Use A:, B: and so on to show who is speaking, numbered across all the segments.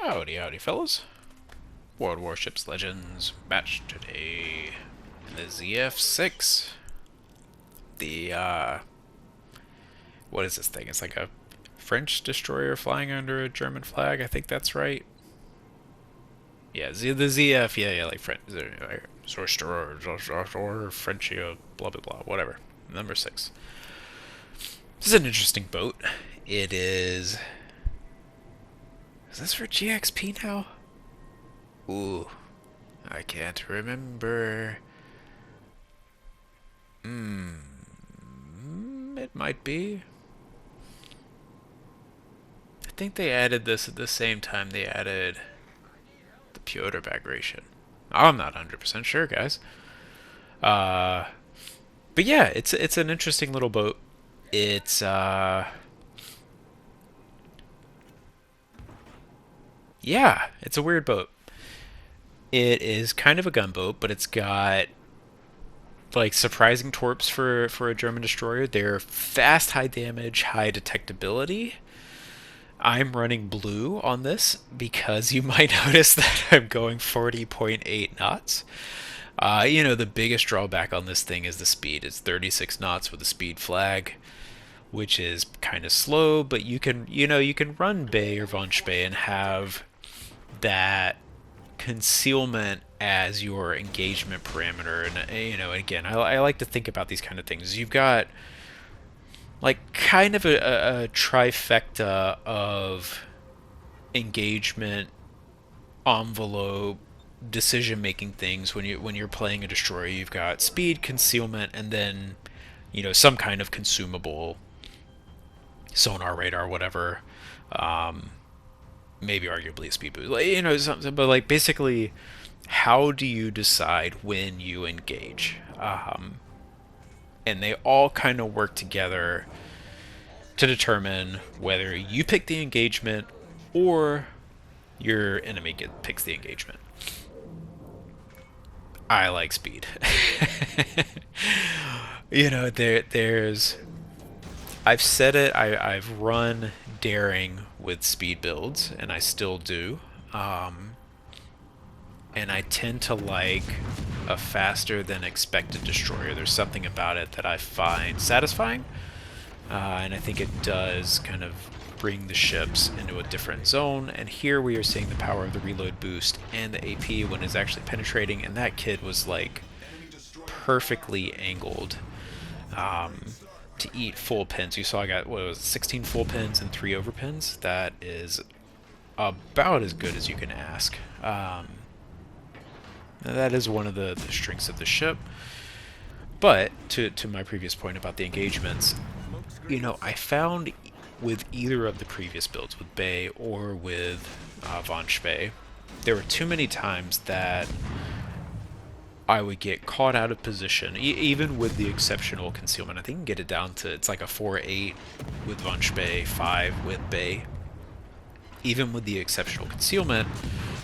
A: Howdy, howdy, fellas. World Warships Legends match today in the ZF6. The, what is this thing? It's like a French destroyer flying under a German flag. I think that's right. Yeah, the ZF, yeah, like French, or French, blah, blah, blah, whatever. Number 6. This is an interesting boat. It is... Is this for GXP now? Ooh, I can't remember. It might be. I think they added this at the same time they added the Piotr migration. I'm not 100% sure, guys. But yeah, it's an interesting little boat. It's yeah, it's a weird boat. It is kind of a gunboat, but it's got like surprising torps for a German destroyer. They're fast, high damage, high detectability. I'm running blue on this because you might notice that I'm going 40.8 knots. The biggest drawback on this thing is the speed. It's 36 knots with a speed flag, which is kind of slow, but you can run Bay or von Spee and have that concealment as your engagement parameter. And again, I like to think about these kind of things. You've got like kind of a trifecta of engagement envelope decision making things when you're playing a destroyer. You've got speed, concealment, and then some kind of consumable, sonar, radar, whatever. Maybe arguably a speed boost, something. But like basically, how do you decide when you engage? And they all kind of work together to determine whether you pick the engagement or your enemy picks the engagement. I like speed. There's I've said it. I've run daring with speed builds, and I still do. And I tend to like a faster than expected destroyer. There's something about it that I find satisfying, and I think it does kind of bring the ships into a different zone. And here we are seeing the power of the reload boost and the AP when it's actually penetrating, and that kid was like perfectly angled to eat full pins. You saw I got, what was it, 16 full pins and 3 overpins. That is about as good as you can ask. That is one of the strengths of the ship. But to my previous point about the engagements, I found with either of the previous builds, with Bay or with von Spee, there were too many times that I would get caught out of position, even with the exceptional concealment. I think you can get it down to, it's like a 4-8 with von Spee, 5 with Bay. Even with the exceptional concealment,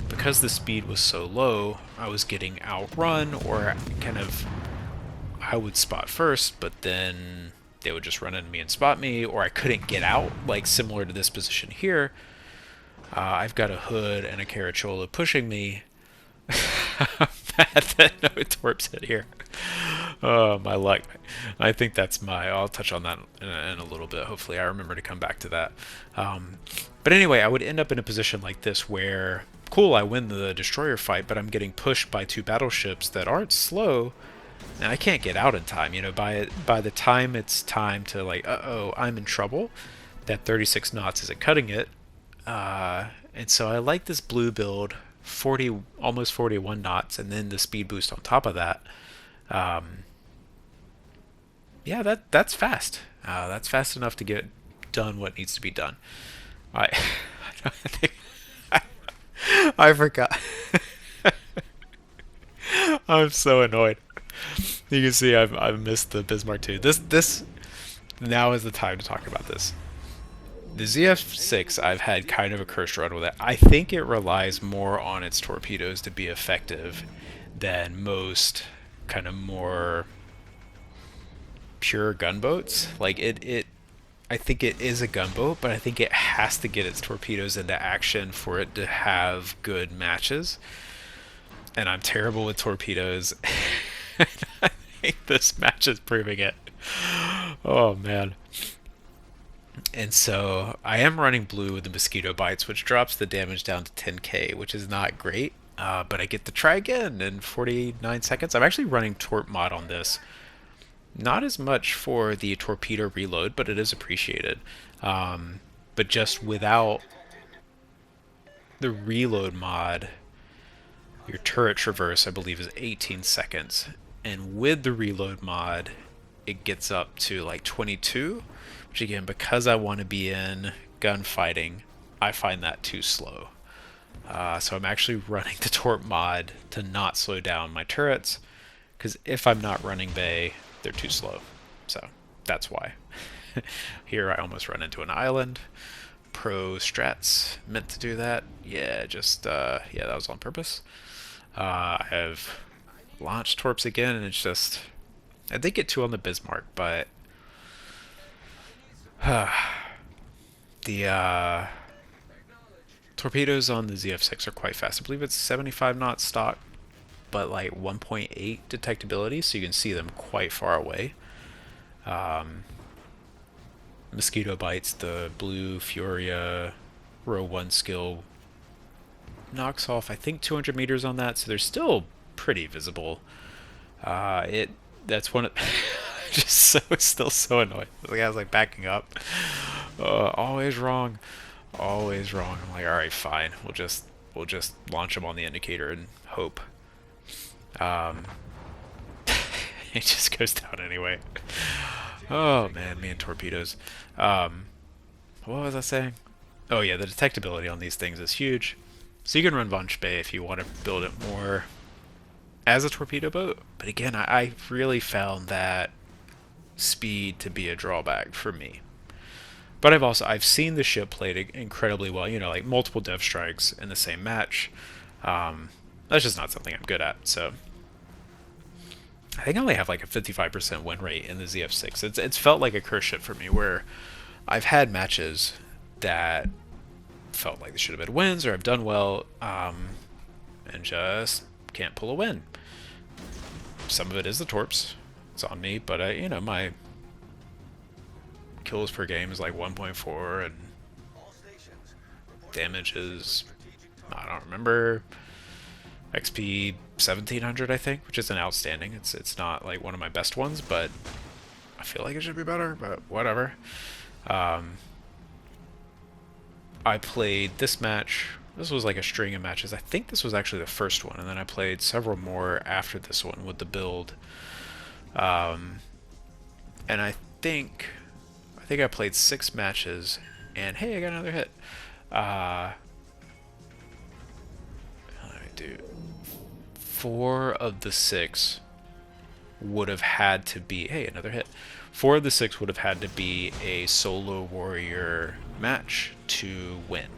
A: because the speed was so low, I was getting outrun, or I would spot first, but then they would just run into me and spot me, or I couldn't get out, like similar to this position here. I've got a Hood and a Carachola pushing me. Bad that no torps hit here. Oh, my luck. I think that's I'll touch on that in a little bit. Hopefully I remember to come back to that. But anyway, I would end up in a position like this where, cool, I win the destroyer fight, but I'm getting pushed by 2 battleships that aren't slow, and I can't get out in time. By the time it's time to, like, uh-oh, I'm in trouble, that 36 knots isn't cutting it. And so I like this blue build, almost 41 knots, and then the speed boost on top of that. Yeah, that's fast. That's fast enough to get done what needs to be done. I think I forgot. I'm so annoyed. You can see I've missed the Bismarck too. This now is the time to talk about this. The ZF6, I've had kind of a cursed run with it. I think it relies more on its torpedoes to be effective than most kind of more pure gunboats. Like it I think it is a gunboat, but I think it has to get its torpedoes into action for it to have good matches. And I'm terrible with torpedoes. I think this match is proving it. Oh man. And so I am running blue with the mosquito bites, which drops the damage down to 10k, which is not great. But I get to try again in 49 seconds. I'm actually running torp mod on this. Not as much for the torpedo reload, but it is appreciated. But just without the reload mod, your turret traverse, I believe, is 18 seconds. And with the reload mod, it gets up to like 22, which again, because I want to be in gunfighting, I find that too slow. So I'm actually running the torp mod to not slow down my turrets, because if I'm not running Bay, they're too slow. So that's why. Here I almost run into an island. Pro strats meant to do that. Yeah, just yeah, that was on purpose. I have launched torps again, and it's just I did get 2 on the Bismarck, but the torpedoes on the ZF6 are quite fast. I believe it's 75 knots stock, but like 1.8 detectability, so you can see them quite far away. Mosquito bites, the blue Furia row 1 skill knocks off, I think, 200 meters on that, so they're still pretty visible. That's one of still so annoying. The guy's like backing up. Always wrong. Always wrong. I'm like, alright, fine. We'll just launch him on the indicator and hope. It just goes down anyway. Oh man, me and torpedoes. What was I saying? Oh yeah, the detectability on these things is huge. So you can run Von Spee if you want to build it more as a torpedo boat. But again, I really found that speed to be a drawback for me. But I've seen the ship played incredibly well. You know, like multiple dev strikes in the same match. That's just not something I'm good at. So I think I only have like a 55% win rate in the ZF6. It's felt like a curse ship for me, where I've had matches that felt like they should have been wins, or I've done well, and just can't pull a win. Some of it is the torps. It's on me, but you know, my kills per game is like 1.4, and damage is, I don't remember, XP 1700, I think, which isn't outstanding. It's not like one of my best ones, but I feel like it should be better, but whatever. I played this match. This was like a string of matches. I think this was actually the first one, and then I played several more after this one with the build. And I think I played 6 matches, and hey, I got another hit. Let me do 4 of the 6 would have had to be, hey, another hit. 4 of the 6 would have had to be a solo warrior match to win.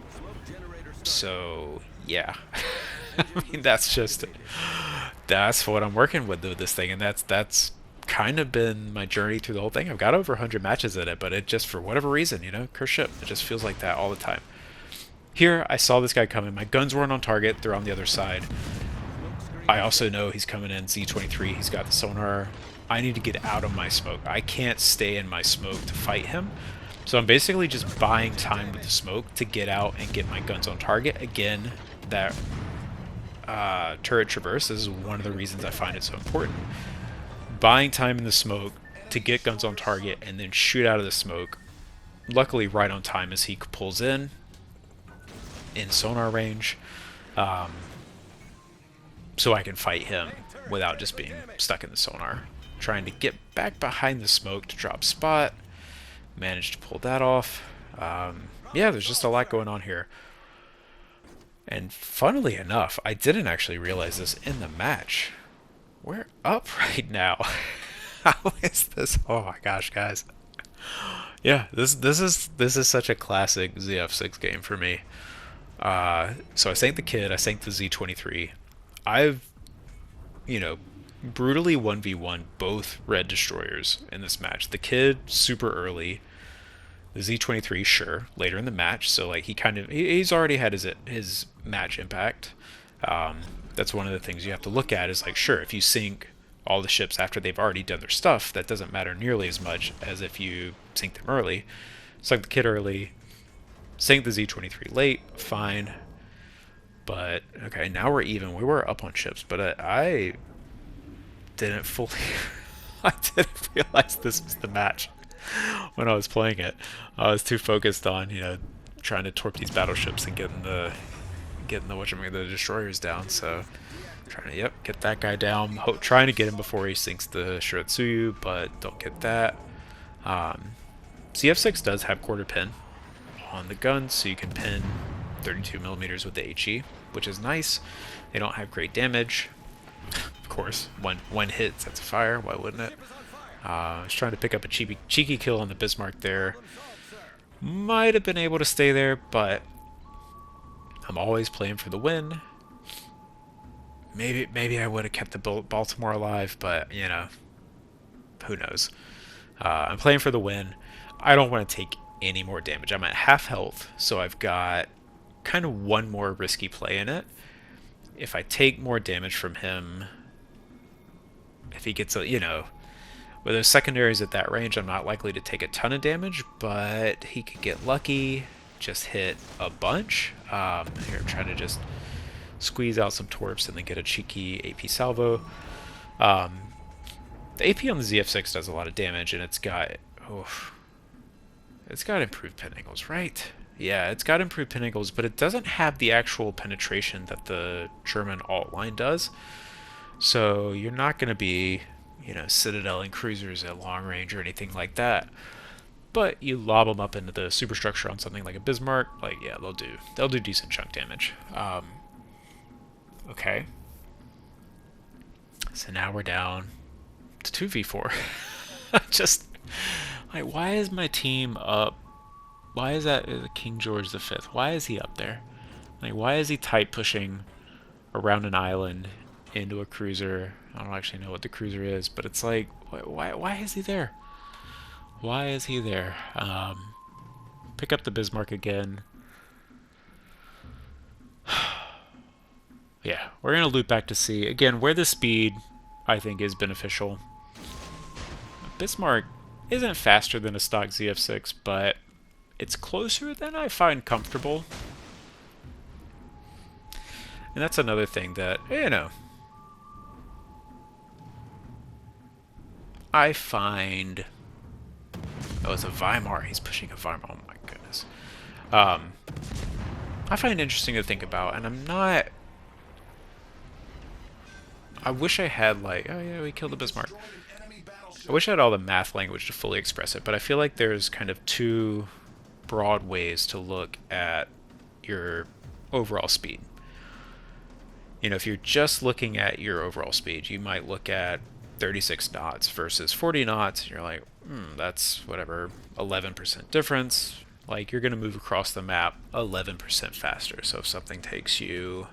A: So yeah, I mean, that's what I'm working with this thing, and that's kind of been my journey through the whole thing. I've got over 100 matches in it, but it just, for whatever reason, you know, curse ship, it just feels like that all the time. Here, I saw this guy coming. My guns weren't on target. They're on the other side. I also know he's coming in Z23. He's got the sonar. I need to get out of my smoke. I can't stay in my smoke to fight him. So I'm basically just buying time with the smoke to get out and get my guns on target. Again, that turret traverse is one of the reasons I find it so important. Buying time in the smoke to get guns on target and then shoot out of the smoke. Luckily right on time as he pulls in sonar range. So I can fight him without just being stuck in the sonar. Trying to get back behind the smoke to drop spot. Managed to pull that off. Yeah, there's just a lot going on here. And funnily enough, I didn't actually realize this in the match. We're up right now. How is this? Oh my gosh, guys. Yeah, this is such a classic ZF6 game for me. So I sank the Kid, I sank the Z23. I've, you know, brutally 1v1 both red destroyers in this match. The Kid super early, The Z23, sure, later in the match. So like he's already had his match impact. Um, that's one of the things you have to look at is like, sure, if you sink all the ships after they've already done their stuff, that doesn't matter nearly as much as if you sink them early. Sunk the kid early, sink the Z23 late, fine. But okay, now we're even. We were up on ships, but I didn't fully. I didn't realize this was the match when I was playing it. I was too focused on trying to torp these battleships and getting the destroyers down. So trying to get that guy down. Trying to get him before he sinks the Shiratsuyu, but don't get that. ZF6 does have quarter pin on the gun, so you can pin 32 millimeters with the HE, which is nice. They don't have great damage. Of course, one hit sets a fire. Why wouldn't it? I was trying to pick up a cheeky kill on the Bismarck there. Might have been able to stay there, but I'm always playing for the win. Maybe I would have kept the Baltimore alive, but who knows? I'm playing for the win. I don't want to take any more damage. I'm at half health, so I've got kind of one more risky play in it. If I take more damage from him, if he gets with those secondaries at that range, I'm not likely to take a ton of damage, but he could get lucky, just hit a bunch. Here, I'm trying to just squeeze out some torps and then get a cheeky AP salvo. The AP on the ZF6 does a lot of damage, and it's got improved pin angles, right? Yeah, it's got improved pin angles, but it doesn't have the actual penetration that the German alt line does. So you're not going to be Citadel and cruisers at long range or anything like that. But you lob them up into the superstructure on something like a Bismarck, yeah, they'll do decent chunk damage. Okay. So now we're down to 2v4. Just like, why is my team up? Why is that King George V? Why is he up there? Like, why is he tight pushing around an island into a cruiser? I don't actually know what the cruiser is, but it's like, why is he there? Why is he there? Pick up the Bismarck again. Yeah, we're going to loop back to sea. Again, where the speed, I think, is beneficial. Bismarck isn't faster than a stock ZF6, but it's closer than I find comfortable. And that's another thing that, I find... Oh, it's a Weimar. He's pushing a Weimar. Oh my goodness. I find interesting to think about, and I'm not... I wish I had, like... Oh yeah, we killed the Bismarck. I wish I had all the math language to fully express it, but I feel like there's kind of two broad ways to look at your overall speed. If you're just looking at your overall speed, you might look at 36 knots versus 40 knots, and you're like, that's whatever, 11% difference. Like, you're going to move across the map 11% faster. So if something takes you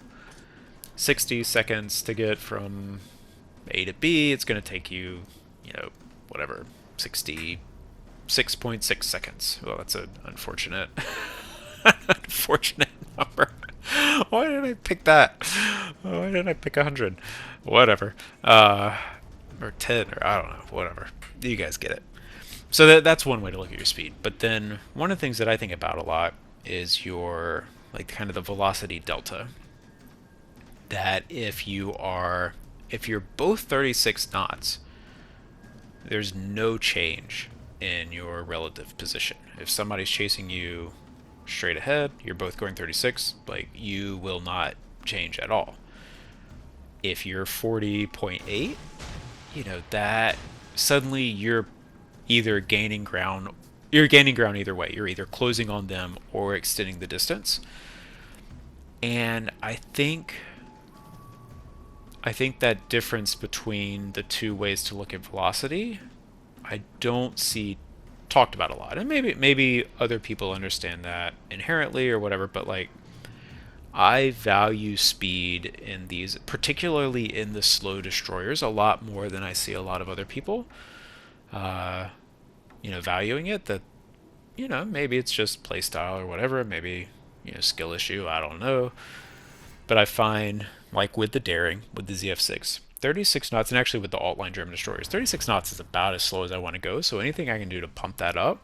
A: 60 seconds to get from A to B, it's going to take you, whatever, 66.6 seconds. Well, that's an unfortunate, unfortunate number. Why did I pick that? Why didn't I pick 100? Whatever. Or 10, or I don't know, whatever. You guys get it. So that's one way to look at your speed. But then one of the things that I think about a lot is your, like, kind of the velocity delta. That if you're both 36 knots, there's no change in your relative position. If somebody's chasing you straight ahead, you're both going 36, like, you will not change at all. If you're 40.8, that suddenly you're either gaining ground, either way. You're either closing on them or extending the distance. And I think that difference between the two ways to look at velocity, I don't see talked about a lot. And maybe other people understand that inherently or whatever, but like, I value speed in these, particularly in the slow destroyers, a lot more than I see a lot of other people valuing it. That you know, maybe it's just playstyle or whatever. Maybe, you know, skill issue. I don't know. But I find, like with the Daring, with the ZF6, 36 knots, and actually with the alt-line German destroyers, 36 knots is about as slow as I want to go. So anything I can do to pump that up,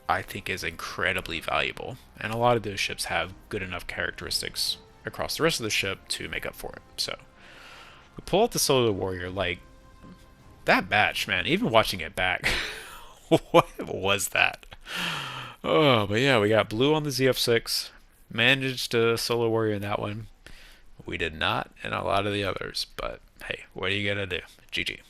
A: I think is incredibly valuable. And a lot of those ships have good enough characteristics across the rest of the ship to make up for it. So we pull out the Solar Warrior, like, that batch, man, even watching it back, what was that? Oh, but yeah, we got blue on the ZF6, managed to Solar Warrior in that one. We did not in a lot of the others, but hey, what are you gonna do? GG.